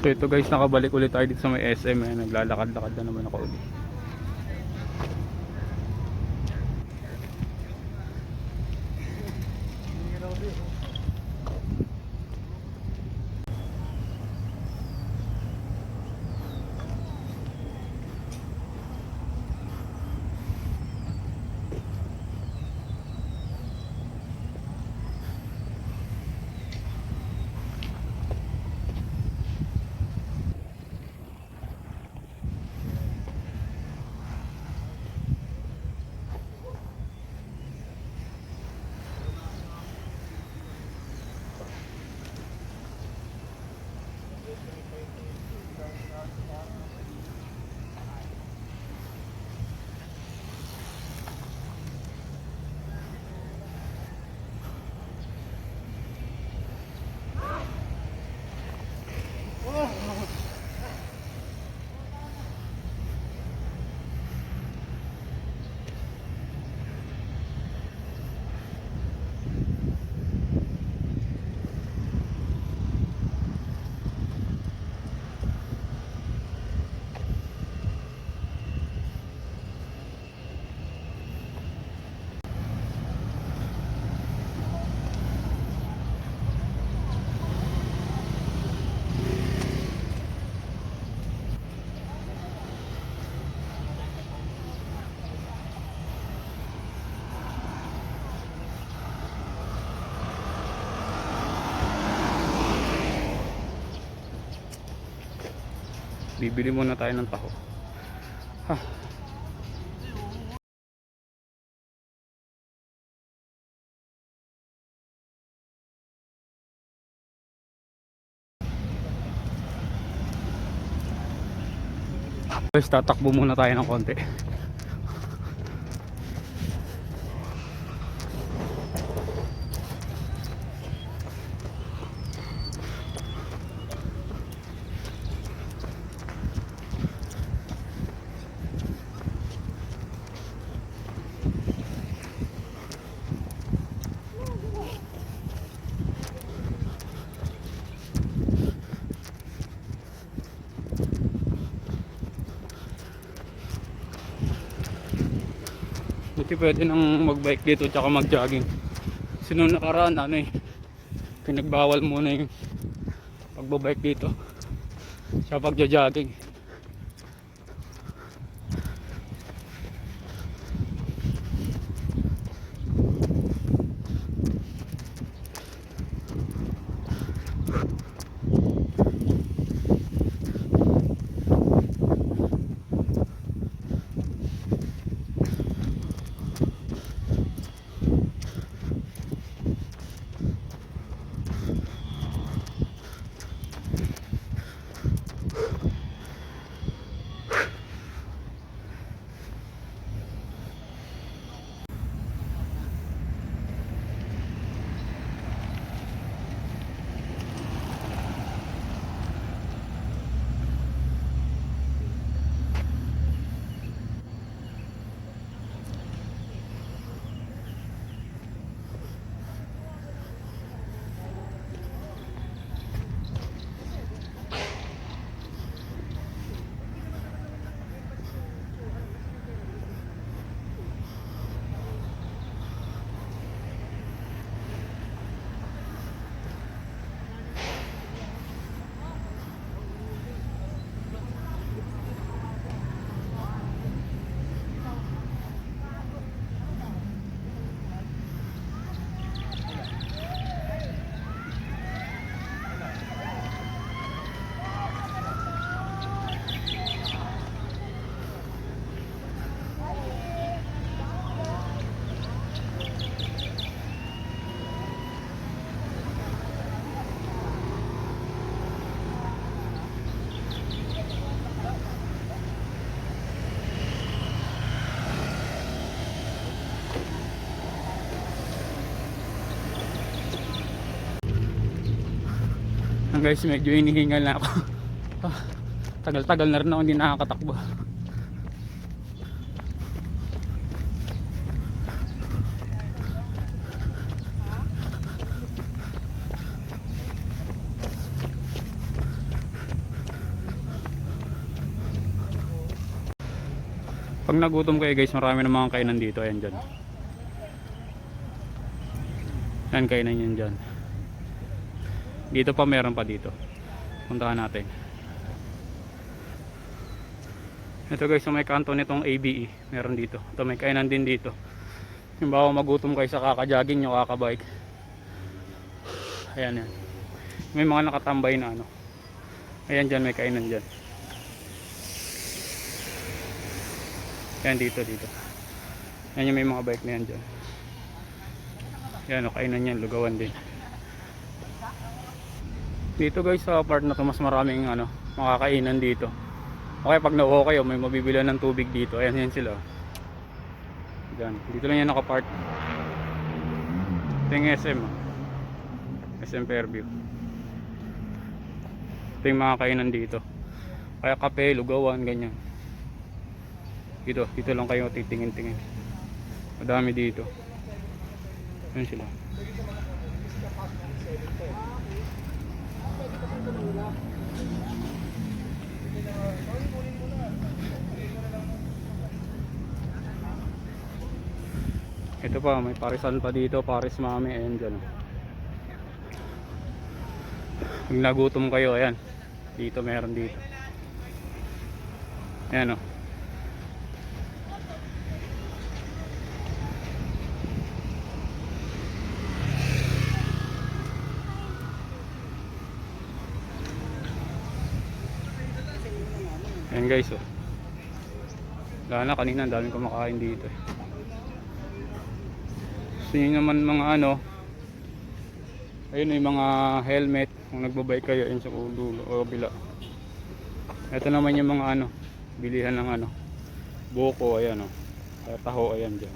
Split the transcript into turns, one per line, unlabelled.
So ito guys, nakabalik ulit tayo dito sa may SM. Naglalakad-lakad na naman ako ulit. Bibili muna tayo ng taho. Ha. Guys, tatakbo muna tayo ng konti. Buti pwede nang magbike dito tsaka mag-jogging. Kasi nung nakaraan pinagbawal muna yung pagbabike dito sa pagja-jogging. Guys, medyo hinihingal na ako. Tagal-tagal na rin ako hindi nakakatakbo. Pag nagutom kayo guys, marami ng mga kainan dito. Ayan dyan. Ayan kainan yan dyan. Dito pa meron pa dito. Puntahan natin. Ito guys, sa may kanto nitong ABE, meron dito. Ito may kainan din dito. Yung bawa magutom kayo sa kaka-jogging nyo, kaka-bike. Ayan yan. May mga nakatambay na ano. Ayan dyan, may kainan dyan. Ayan dito. Ayan yung may mga bike na yan dyan. Ayan o, kainan yan, lugawan din. Dito guys, sa part na to, mas maraming ano, makakainan dito. Okay, pag nauho kayo, may mabibilan ng tubig dito. Ayan yan sila. Diyan. Dito lang yan nakapart. Ito yung SM. SM Fairview. Ito yung mga kainan dito. Kaya kape, lugawan, ganyan. Dito lang kayo titingin-tingin. Madami dito. Ayan sila. Ito pa, may parisan pa dito, Paris Mami, ayan dyan. Pag nagutom kayo, ayan. Dito, meron dito. Ayan o. Ayan guys o. Wala na, kanina ang daming kumakain dito eh. So yun naman mga ano, ayun yung mga helmet kung nagbabike kayo yun sa dulo o bila. Ito naman yung mga ano, bilihan ng ano, buko, ayan o, taho, ayan dyan.